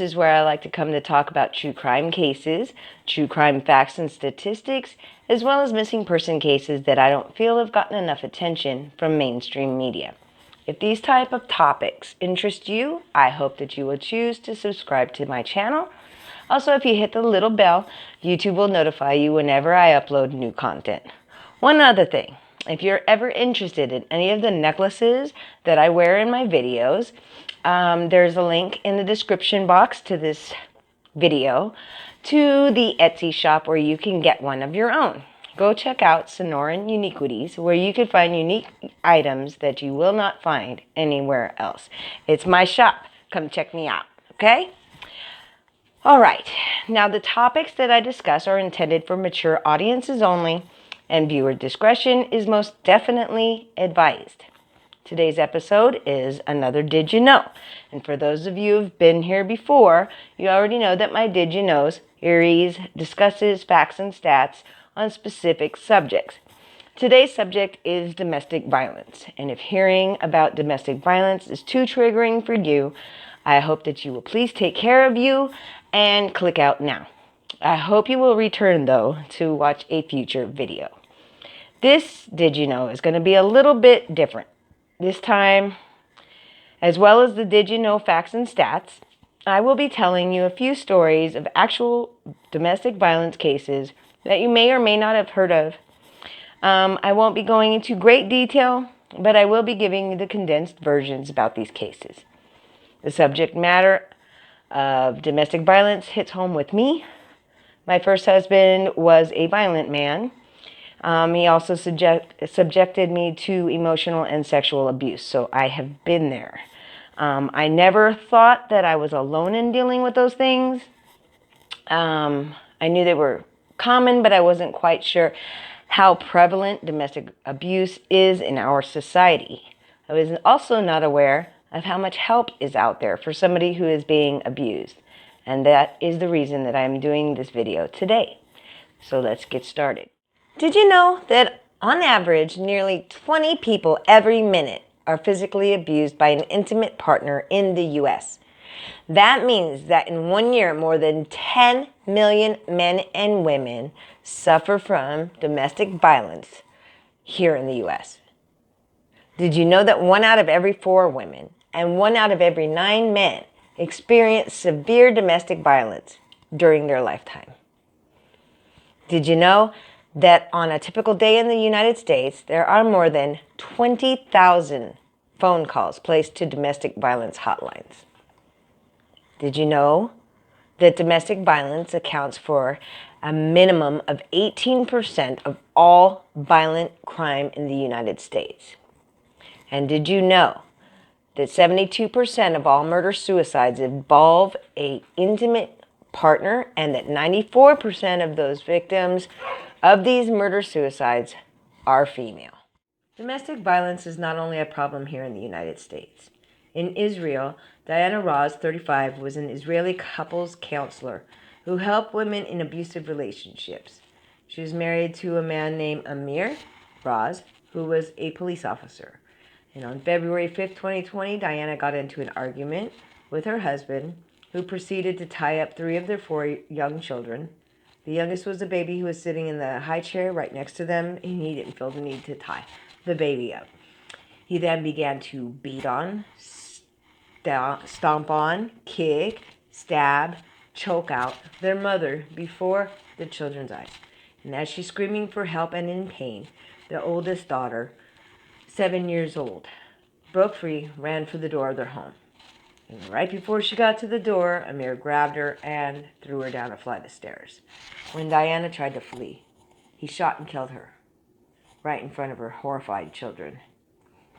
This is where I like to come to talk about true crime cases, true crime facts and statistics, as well as missing person cases that I don't feel have gotten enough attention from mainstream media. If these type of topics interest you, I hope that you will choose to subscribe to my channel. Also, if you hit the little bell, YouTube will notify you whenever I upload new content. One other thing, if you're ever interested in any of the necklaces that I wear in my videos, there's a link in the description box to this video to the Etsy shop where you can get one of your own. Go check out Sonoran Uniquities, where you can find unique items that you will not find anywhere else. It's my shop. Come check me out, okay? All right, now the topics that I discuss are intended for mature audiences only, and viewer discretion is most definitely advised. Today's episode is another Did You Know? And for those of you who've been here before, you already know that my Did You Knows series discusses facts and stats on specific subjects. Today's subject is domestic violence, and if hearing about domestic violence is too triggering for you, I hope that you will please take care of you and click out now. I hope you will return, though, to watch a future video. This Did You Know is going to be a little bit different. This time, as well as the Did You Know facts and stats, I will be telling you a few stories of actual domestic violence cases that you may or may not have heard of. I won't be going into great detail, but I will be giving you the condensed versions about these cases. The subject matter of domestic violence hits home with me. My first husband was a violent man. He also subjected me to emotional and sexual abuse, so I have been there. I never thought that I was alone in dealing with those things. I knew they were common, but I wasn't quite sure how prevalent domestic abuse is in our society. I was also not aware of how much help is out there for somebody who is being abused. And that is the reason that I'm doing this video today. So let's get started. Did you know that on average, nearly 20 people every minute are physically abused by an intimate partner in the U.S.? That means that in 1 year, more than 10 million men and women suffer from domestic violence here in the U.S. Did you know that 1 out of every 4 women and 1 out of every 9 men experience severe domestic violence during their lifetime? Did you know that on a typical day in the United States, there are more than 20,000 phone calls placed to domestic violence hotlines? Did you know that domestic violence accounts for a minimum of 18% of all violent crime in the United States? And did you know that 72% of all murder-suicides involve an intimate partner, and that 94% of those victims of these murder-suicides are female? Domestic violence is not only a problem here in the United States. In Israel, Diana Roz, 35, was an Israeli couples counselor who helped women in abusive relationships. She was married to a man named Amir Roz, who was a police officer. And on February 5th, 2020, Diana got into an argument with her husband, who proceeded to tie up 3 of their 4 young children. The youngest was a baby who was sitting in the high chair right next to them, and he didn't feel the need to tie the baby up. He then began to beat on, stomp on, kick, stab, choke out their mother before the children's eyes. And as she's screaming for help and in pain, the oldest daughter, 7 years old, broke free, ran for the door of their home. And right before she got to the door, Amir grabbed her and threw her down a flight of stairs. When Diana tried to flee, he shot and killed her right in front of her horrified children.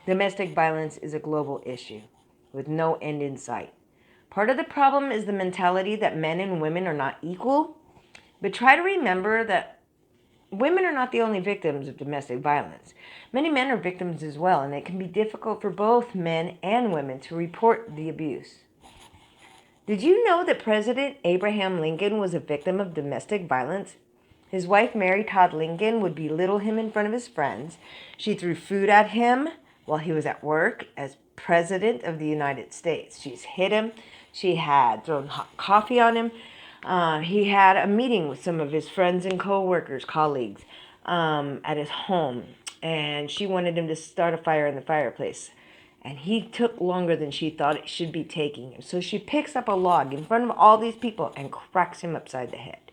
Domestic violence is a global issue with no end in sight. Part of the problem is the mentality that men and women are not equal, but try to remember that women are not the only victims of domestic violence. Many men are victims as well, and it can be difficult for both men and women to report the abuse. Did you know that President Abraham Lincoln was a victim of domestic violence? His wife, Mary Todd Lincoln, would belittle him in front of his friends. She threw food at him while he was at work as President of the United States. She's hit him. She had thrown hot coffee on him. He had a meeting with some of his friends and co-workers, colleagues, at his home, and she wanted him to start a fire in the fireplace. And he took longer than she thought it should be taking him. So she picks up a log in front of all these people and cracks him upside the head.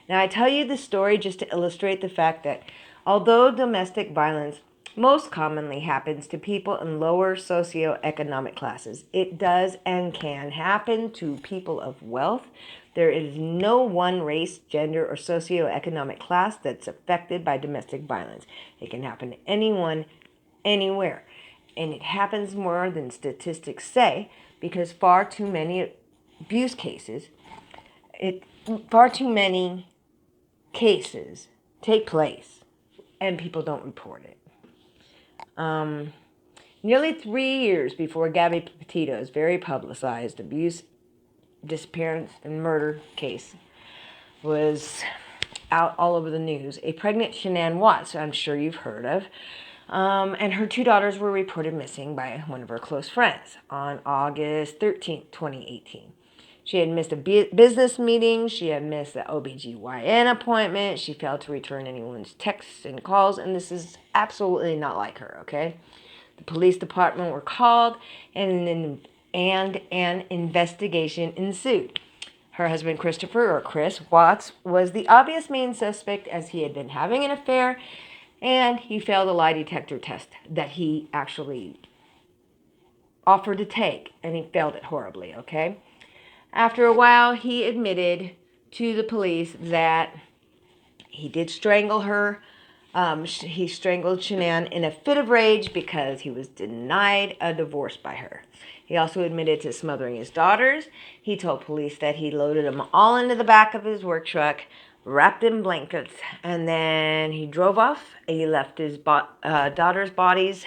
Now, I tell you this story just to illustrate the fact that although domestic violence most commonly happens to people in lower socioeconomic classes, it does and can happen to people of wealth. There is no one race, gender, or socioeconomic class that's affected by domestic violence. It can happen to anyone, anywhere. And it happens more than statistics say because far too many abuse cases, far too many cases take place and people don't report it. Nearly 3 years before Gabby Petito's very publicized abuse, disappearance, and murder case was out all over the news, a pregnant Shanann Watts, I'm sure you've heard of, and her 2 daughters were reported missing by one of her close friends on August 13th, 2018. She had missed a business meeting. She had missed the OBGYN appointment. She failed to return anyone's texts and calls, and this is absolutely not like her, okay? The police department were called, and an investigation ensued. Her husband, Christopher, or Chris Watts, was the obvious main suspect as he had been having an affair, and he failed a lie detector test that he actually offered to take, and he failed it horribly, okay? After a while, he admitted to the police that he did strangle her. He strangled Shanann in a fit of rage because he was denied a divorce by her. He also admitted to smothering his daughters. He told police that he loaded them all into the back of his work truck, wrapped in blankets, and then he drove off. He left his daughters' bodies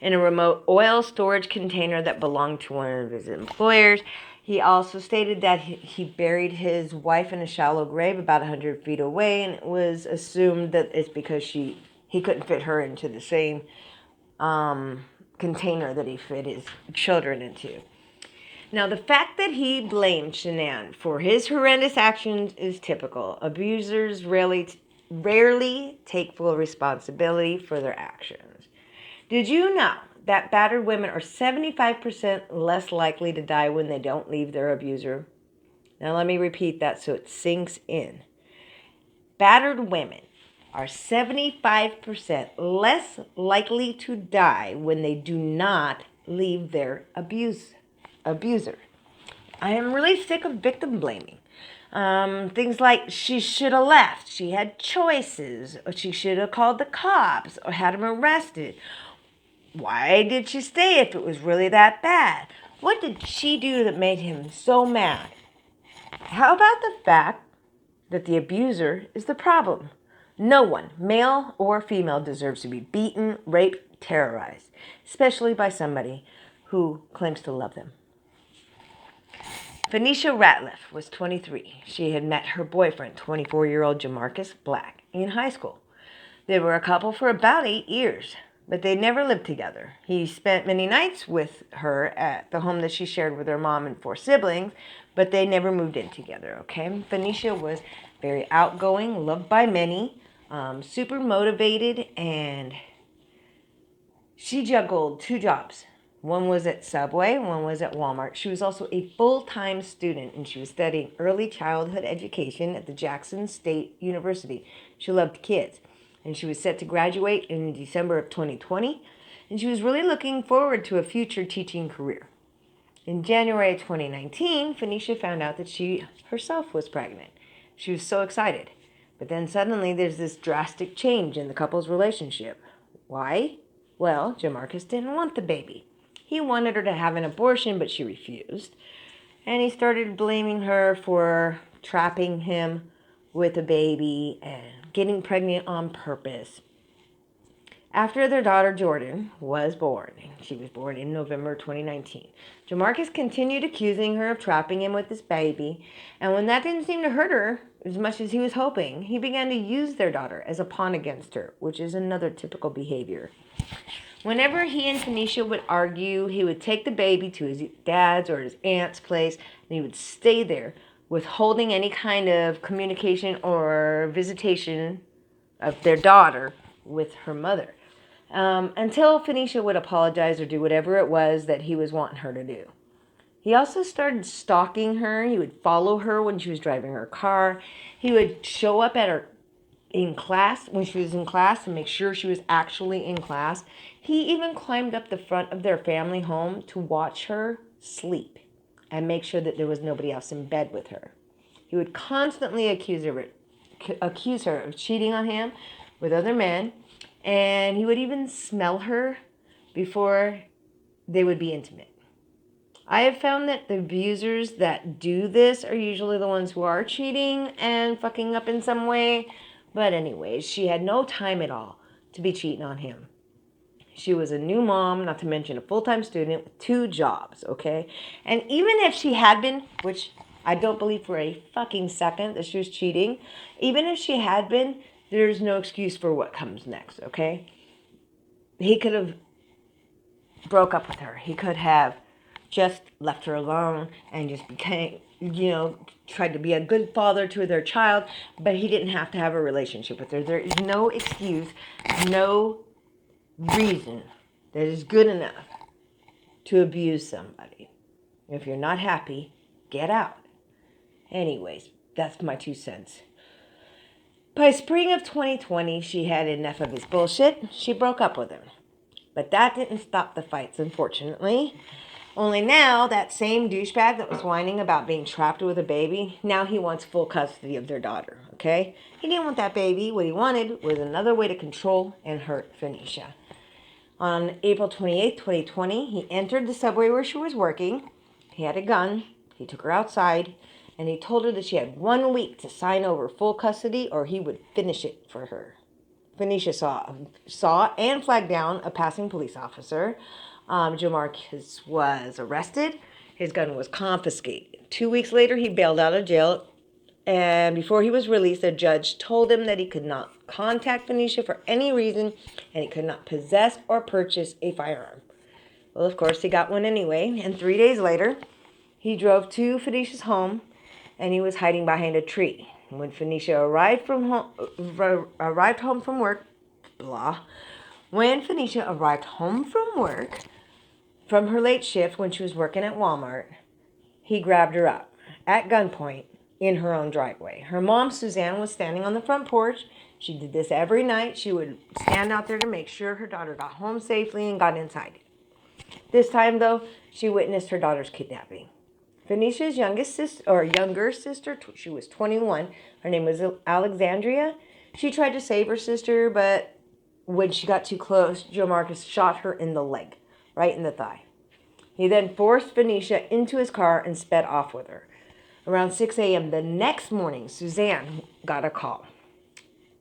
in a remote oil storage container that belonged to one of his employers. He also stated that he buried his wife in a shallow grave about 100 feet away, and it was assumed that it's because he couldn't fit her into the same container that he fit his children into. Now, the fact that he blamed Shanann for his horrendous actions is typical. Abusers rarely take full responsibility for their actions. Did you know that battered women are 75% less likely to die when they don't leave their abuser? Now let me repeat that so it sinks in. Battered women are 75% less likely to die when they do not leave their abuser. I am really sick of victim blaming. Things like she should have left, she had choices, or she should have called the cops or had him arrested. Why did she stay if it was really that bad? What did she do that made him so mad? How about the fact that the abuser is the problem? No one, male or female, deserves to be beaten, raped, terrorized, especially by somebody who claims to love them. Phoenicia Ratliff was 23. She had met her boyfriend, 24-year-old Jamarcus Black, in high school. They were a couple for about 8 years, but they never lived together. He spent many nights with her at the home that she shared with her mom and 4 siblings, but they never moved in together, okay? Phoenicia was very outgoing, loved by many, super motivated, and she juggled 2 jobs. One was at Subway, one was at Walmart. She was also a full-time student, and she was studying early childhood education at the Jackson State University. She loved kids, and she was set to graduate in December of 2020, and she was really looking forward to a future teaching career. In January of 2019, Phoenicia found out that she herself was pregnant. She was so excited. But then suddenly there's this drastic change in the couple's relationship. Why? Well, Jamarcus didn't want the baby. He wanted her to have an abortion, but she refused. And he started blaming her for trapping him with a baby and getting pregnant on purpose. After their daughter Jordan was born, she was born in November 2019, Jamarcus continued accusing her of trapping him with this baby, and when that didn't seem to hurt her as much as he was hoping, he began to use their daughter as a pawn against her, which is another typical behavior. Whenever he and Phoenicia would argue, he would take the baby to his dad's or his aunt's place, and he would stay there, withholding any kind of communication or visitation of their daughter with her mother, until Phoenicia would apologize or do whatever it was that he was wanting her to do. He also started stalking her. He would follow her when she was driving her car. He would show up at her in class when she was in class and make sure she was actually in class. He even climbed up the front of their family home to watch her sleep and make sure that there was nobody else in bed with her. He would constantly accuse her of cheating on him with other men, and he would even smell her before they would be intimate. I have found that the abusers that do this are usually the ones who are cheating and fucking up in some way. But anyways, she had no time at all to be cheating on him. She was a new mom, not to mention a full-time student with 2 jobs, okay? And even if she had been, which I don't believe for a fucking second that she was cheating, even if she had been, there's no excuse for what comes next, okay? He could have broke up with her. He could have just left her alone and just became, tried to be a good father to their child, but he didn't have to have a relationship with her. There is no excuse, no reason that is good enough to abuse somebody. If you're not happy, get out. Anyways, that's my 2 cents. By spring of 2020, she had enough of his bullshit. She broke up with him. But that didn't stop the fights, unfortunately. Only now, that same douchebag that was whining about being trapped with a baby, now he wants full custody of their daughter, okay? He didn't want that baby. What he wanted was another way to control and hurt Phoenicia. On April 28, 2020, he entered the subway where she was working. He had a gun. He took her outside, and he told her that she had 1 week to sign over full custody or he would finish it for her. Phoenicia saw and flagged down a passing police officer. Jamarcus was arrested. His gun was confiscated. 2 weeks later, he bailed out of jail. And before he was released, a judge told him that he could not contact Phoenicia for any reason, and he could not possess or purchase a firearm. Well, of course, he got one anyway. And 3 days later, he drove to Phoenicia's home, and he was hiding behind a tree. When Phoenicia arrived home from work, When Phoenicia arrived home from work, from her late shift when she was working at Walmart, he grabbed her up at gunpoint in her own driveway. Her mom, Suzanne, was standing on the front porch. She did this every night. She would stand out there to make sure her daughter got home safely and got inside. This time, though, she witnessed her daughter's kidnapping. Phoenicia's younger sister, she was 21. Her name was Alexandria. She tried to save her sister, but when she got too close, Jamarcus shot her in the leg, right in the thigh. He then forced Phoenicia into his car and sped off with her. Around 6 a.m. the next morning, Suzanne got a call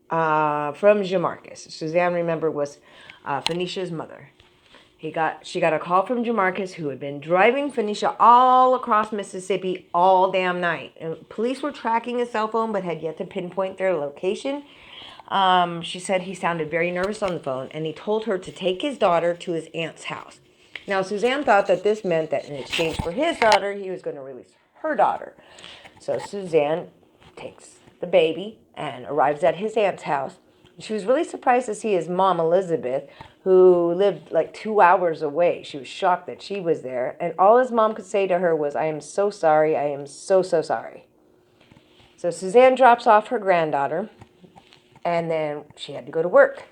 from Jamarcus. Suzanne, remember, was Phoenicia's mother. She got a call from Jamarcus, who had been driving Phoenicia all across Mississippi all damn night. And police were tracking his cell phone, but had yet to pinpoint their location. She said he sounded very nervous on the phone, and he told her to take his daughter to his aunt's house. Now, Suzanne thought that this meant that in exchange for his daughter, he was going to release her daughter. So Suzanne takes the baby and arrives at his aunt's house. She was really surprised to see his mom, Elizabeth, who lived like 2 hours away. She was shocked that she was there. And all his mom could say to her was, "I am so sorry. I am so, so sorry." So Suzanne drops off her granddaughter, and then she had to go to work.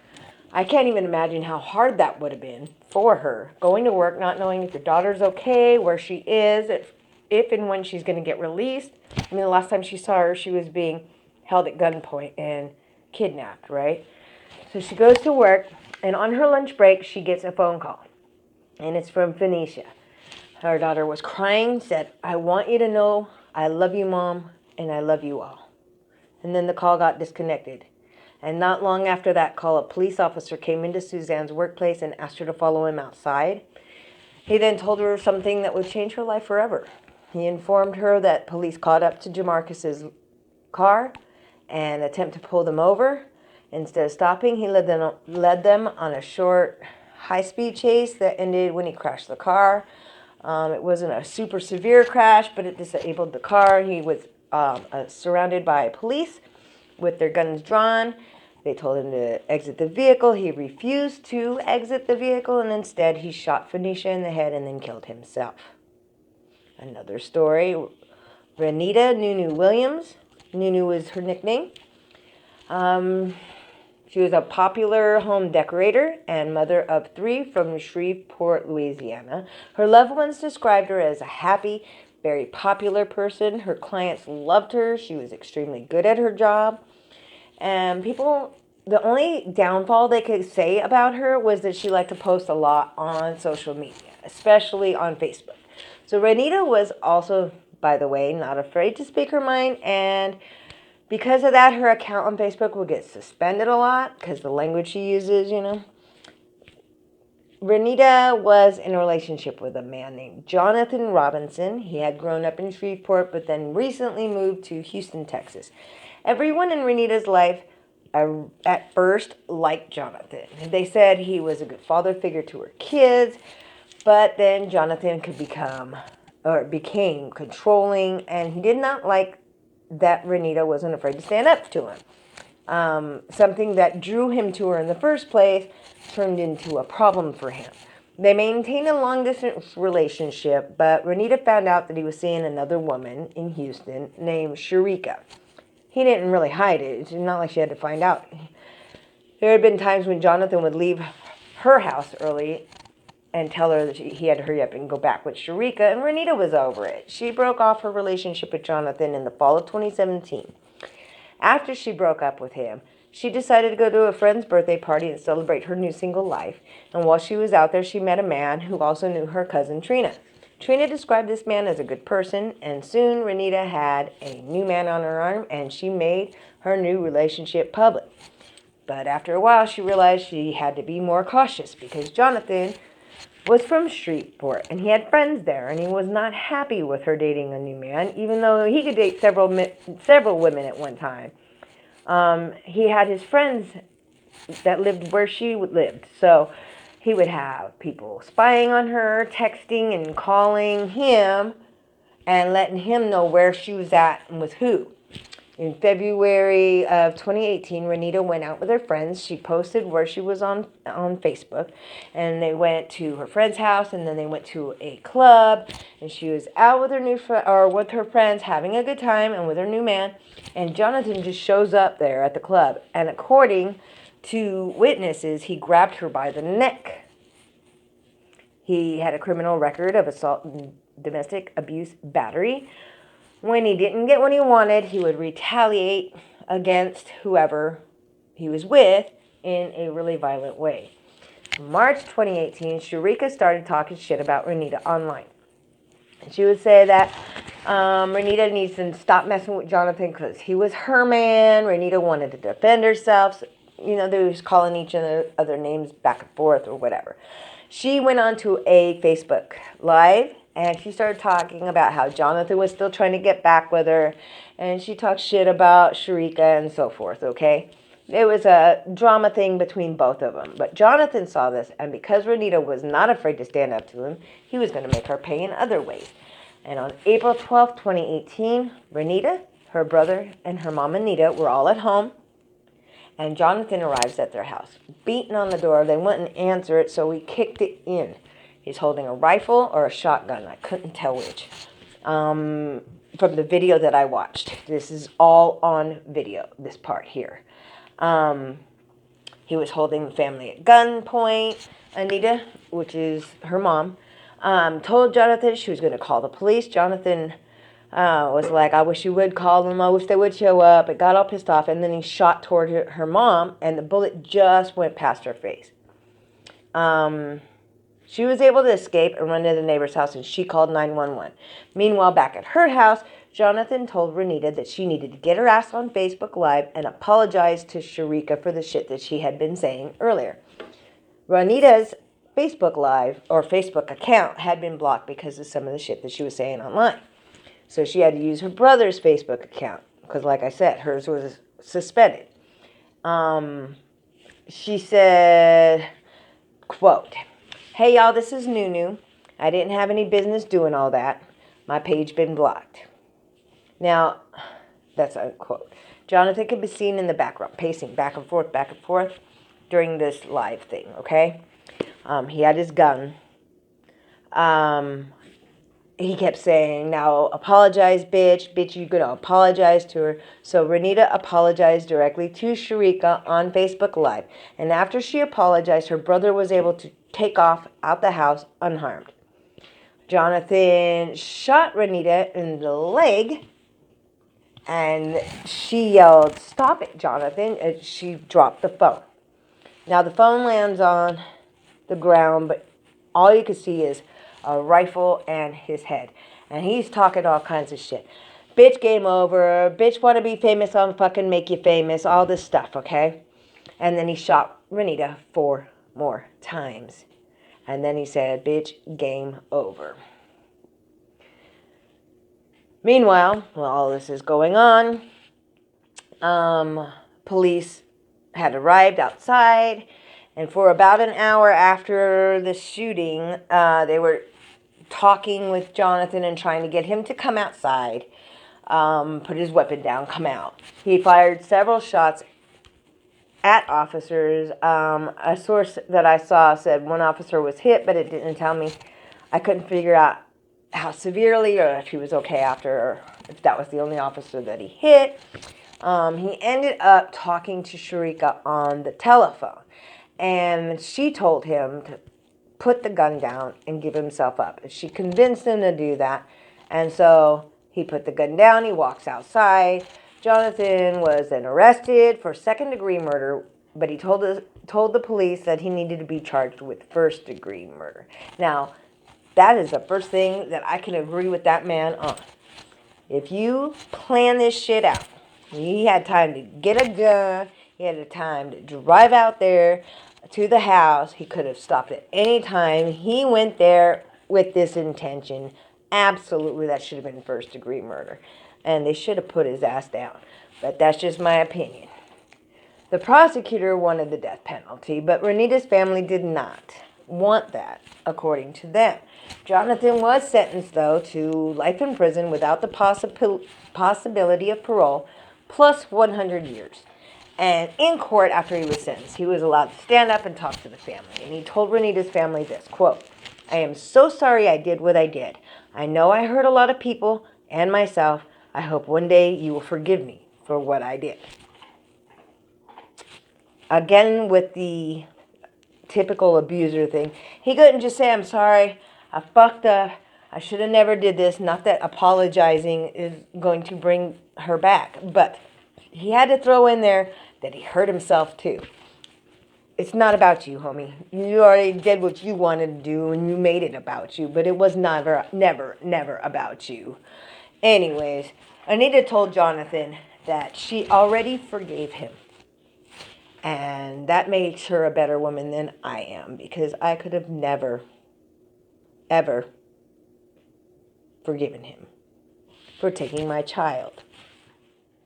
I can't even imagine how hard that would have been for her, going to work, not knowing if your daughter's okay, where she is, if and when she's going to get released. I mean, the last time she saw her, she was being held at gunpoint and kidnapped, right? So she goes to work, and on her lunch break, she gets a phone call, and it's from Phoenicia. Her daughter was crying, said, "I want you to know I love you, Mom, and I love you all." And then the call got disconnected. And not long after that call, a police officer came into Suzanne's workplace and asked her to follow him outside. He then told her something that would change her life forever. He informed her that police caught up to Jamarcus's car and attempted to pull them over. Instead of stopping, he led them on a short high-speed chase that ended when he crashed the car. It wasn't a super severe crash, but it disabled the car. He was surrounded by police with their guns drawn. They told him to exit the vehicle. He refused to exit the vehicle, and instead he shot Phoenicia in the head and then killed himself. Another story, Renita Nunu Williams. Nunu was her nickname. She was a popular home decorator and mother of 3 from Shreveport, Louisiana. Her loved ones described her as a happy, very popular person. Her clients loved her. She was extremely good at her job. And the only downfall they could say about her was that she liked to post a lot on social media, especially on Facebook. So Renita was also, by the way, not afraid to speak her mind, and because of that, her account on Facebook will get suspended a lot because the language she uses, Renita was in a relationship with a man named Jonathan Robinson. He had grown up in Shreveport, but then recently moved to Houston, Texas. Everyone in Renita's life at first liked Jonathan. They said he was a good father figure to her kids, but then Jonathan became controlling, and he did not like that Renita wasn't afraid to stand up to him. Something that drew him to her in the first place turned into a problem for him. They maintained a long-distance relationship, but Renita found out that he was seeing another woman in Houston named Sharika. He didn't really hide it. It's not like she had to find out. There had been times when Jonathan would leave her house early and tell her that he had to hurry up and go back with Sharika, and Renita was over it. She broke off her relationship with Jonathan in the fall of 2017. After she broke up with him, she decided to go to a friend's birthday party and celebrate her new single life, and while she was out there, she met a man who also knew her cousin Trina. Trina described this man as a good person, and soon Renita had a new man on her arm, and she made her new relationship public. But after a while, she realized she had to be more cautious because Jonathan was from Shreveport, and he had friends there, and he was not happy with her dating a new man, even though he could date several women at one time. He had his friends that lived where she lived, so he would have people spying on her, texting and calling him, and letting him know where she was at and with who. In February of 2018, Renita went out with her friends. She posted where she was on Facebook, and they went to her friend's house, and then they went to a club, and she was out with with her friends, having a good time, and with her new man. And Jonathan just shows up there at the club, and according to witnesses, he grabbed her by the neck. He had a criminal record of assault and domestic abuse battery. When he didn't get what he wanted, he would retaliate against whoever he was with in a really violent way. In March 2018, Sharika started talking shit about Renita online. And she would say that Renita needs to stop messing with Jonathan because he was her man. Renita wanted to defend herself. So, they was calling each other names back and forth or whatever. She went on to a Facebook Live, and she started talking about how Jonathan was still trying to get back with her, and she talked shit about Sharika and so forth, okay? It was a drama thing between both of them. But Jonathan saw this, and because Renita was not afraid to stand up to him, he was going to make her pay in other ways. And on April 12, 2018, Renita, her brother, and her mom Anita were all at home, and Jonathan arrives at their house. Beating on the door, they wouldn't answer it, so we kicked it in. He's holding a rifle or a shotgun. I couldn't tell which. From the video that I watched. This is all on video, this part here. He was holding the family at gunpoint. Anita, which is her mom, told Jonathan she was going to call the police. Jonathan was like, I wish you would call them. I wish they would show up. It got all pissed off, and then he shot toward her mom, and the bullet just went past her face. She was able to escape and run to the neighbor's house, and she called 911. Meanwhile, back at her house, Jonathan told Renita that she needed to get her ass on Facebook Live and apologize to Sharika for the shit that she had been saying earlier. Renita's Facebook Live or Facebook account had been blocked because of some of the shit that she was saying online. So she had to use her brother's Facebook account because, like I said, hers was suspended. She said Quote, "Hey y'all, this is Nunu. I didn't have any business doing all that. My page been blocked." Now, that's a quote. Jonathan could be seen in the background, pacing back and forth during this live thing, okay? He had his gun. He kept saying, "Now apologize, bitch. Bitch, you're going to apologize to her." So Renita apologized directly to Sharika on Facebook Live. And after she apologized, her brother was able to take off out the house unharmed. Jonathan shot Renita in the leg, and she yelled, "Stop it, Jonathan." And she dropped the phone. Now the phone lands on the ground, but all you can see is a rifle and his head. And he's talking all kinds of shit. Bitch, game over. Bitch, want to be famous, I'll fucking make you famous. All this stuff, okay? And then he shot Renita 4 more times. And then he said, "Bitch, game over." Meanwhile, while all this is going on, police had arrived outside. And for about an hour after the shooting, they were talking with Jonathan and trying to get him to come outside, put his weapon down, come out. He fired several shots at officers. A source that I saw said one officer was hit, but it didn't tell me. I couldn't figure out how severely or if he was okay after, or if that was the only officer that he hit. He ended up talking to Sharika on the telephone, and she told him to put the gun down and give himself up. She convinced him to do that, and so he put the gun down. He walks outside. Jonathan was then arrested for second-degree murder, but he told the police that he needed to be charged with first-degree murder. Now, that is the first thing that I can agree with that man on. If you plan this shit out, he had time to get a gun. He had the time to drive out there to the house. He could have stopped at any time. He went there with this intention. Absolutely, that should have been first-degree murder. And they should have put his ass down. But that's just my opinion. The prosecutor wanted the death penalty, but Renita's family did not want that, according to them. Jonathan was sentenced, though, to life in prison without the possibility of parole, plus 100 years. And in court, after he was sentenced, he was allowed to stand up and talk to the family. And he told Renita's family this, quote, "I am so sorry I did what I did. I know I hurt a lot of people and myself. I hope one day you will forgive me for what I did." Again, with the typical abuser thing, he couldn't just say, "I'm sorry, I fucked up, I should have never did this." Not that apologizing is going to bring her back, but he had to throw in there that he hurt himself too. It's not about you, homie. You already did what you wanted to do, and you made it about you, but it was never about you. Anyways, Anita told Jonathan that she already forgave him. And that makes her a better woman than I am, because I could have never, ever forgiven him for taking my child.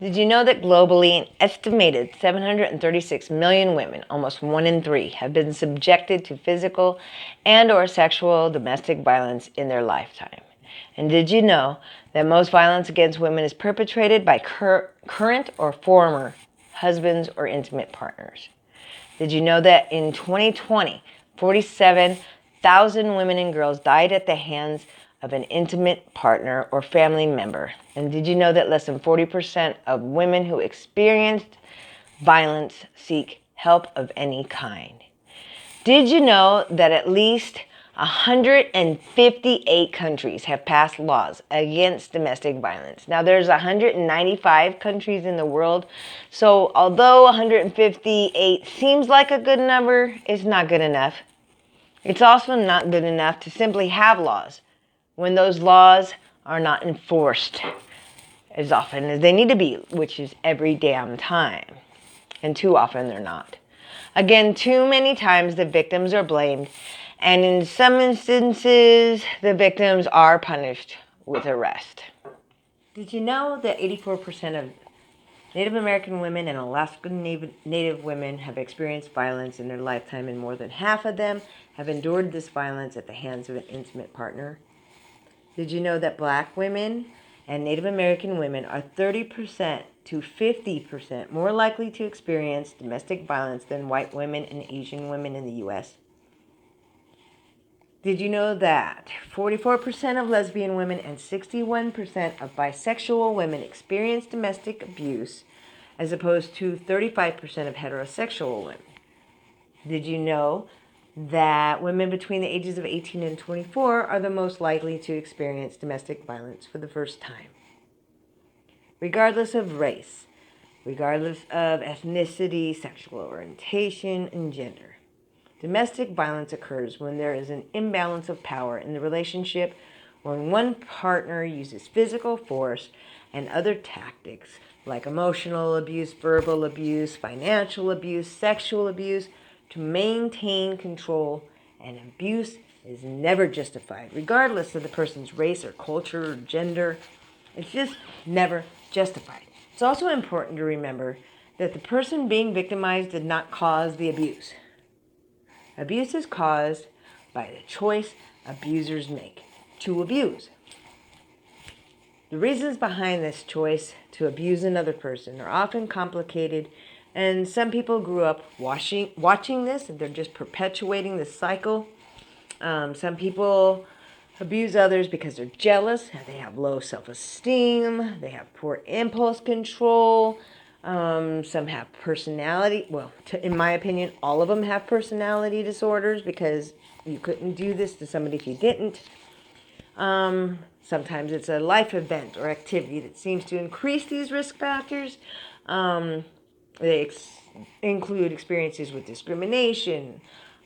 Did you know that globally, an estimated 736 million women, almost 1 in 3, have been subjected to physical and or sexual domestic violence in their lifetime? And did you know that most violence against women is perpetrated by current or former husbands or intimate partners? Did you know that in 2020, 47,000 women and girls died at the hands of an intimate partner or family member? And did you know that less than 40% of women who experienced violence seek help of any kind? Did you know that at least 158 countries have passed laws against domestic violence? Now, there's 195 countries in the world, so although 158 seems like a good number, it's not good enough. It's also not good enough to simply have laws when those laws are not enforced as often as they need to be, which is every damn time. And too often they're not. Again, too many times the victims are blamed, and in some instances, the victims are punished with arrest. Did you know that 84% of Native American women and Alaskan Native women have experienced violence in their lifetime, and more than half of them have endured this violence at the hands of an intimate partner. Did you know that Black women and Native American women are 30% to 50% more likely to experience domestic violence than white women and Asian women in the U.S.? Did you know that 44% of lesbian women and 61% of bisexual women experience domestic abuse, as opposed to 35% of heterosexual women? Did you know that women between the ages of 18 and 24 are the most likely to experience domestic violence for the first time? Regardless of race, regardless of ethnicity, sexual orientation, and gender, domestic violence occurs when there is an imbalance of power in the relationship, when one partner uses physical force and other tactics like emotional abuse, verbal abuse, financial abuse, sexual abuse to maintain control, and abuse is never justified, regardless of the person's race or culture or gender. It's just never justified. It's also important to remember that the person being victimized did not cause the abuse. Abuse is caused by the choice abusers make to abuse. The reasons behind this choice to abuse another person are often complicated, and some people grew up watching this, and they're just perpetuating this cycle. Some people abuse others because they're jealous, they have low self-esteem, they have poor impulse control. Some have personality, in my opinion, all of them have personality disorders, because you couldn't do this to somebody if you didn't. Sometimes it's a life event or activity that seems to increase these risk factors. They include experiences with discrimination,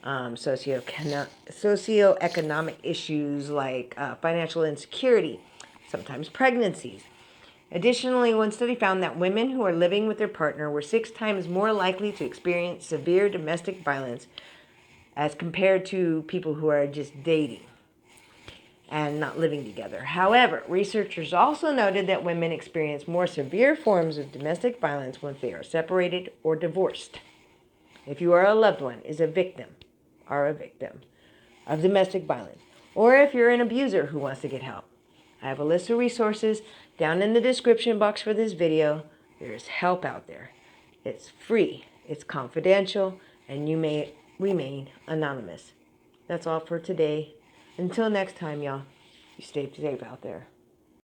socioeconomic issues like financial insecurity, sometimes pregnancies. Additionally, one study found that women who are living with their partner were 6 times more likely to experience severe domestic violence as compared to people who are just dating and not living together. However, researchers also noted that women experience more severe forms of domestic violence once they are separated or divorced. If you are a loved one, is a victim of domestic violence, or if you're an abuser who wants to get help, I have a list of resources down in the description box for this video. There's help out there. It's free, it's confidential, and you may remain anonymous. That's all for today. Until next time, y'all, you stay safe out there.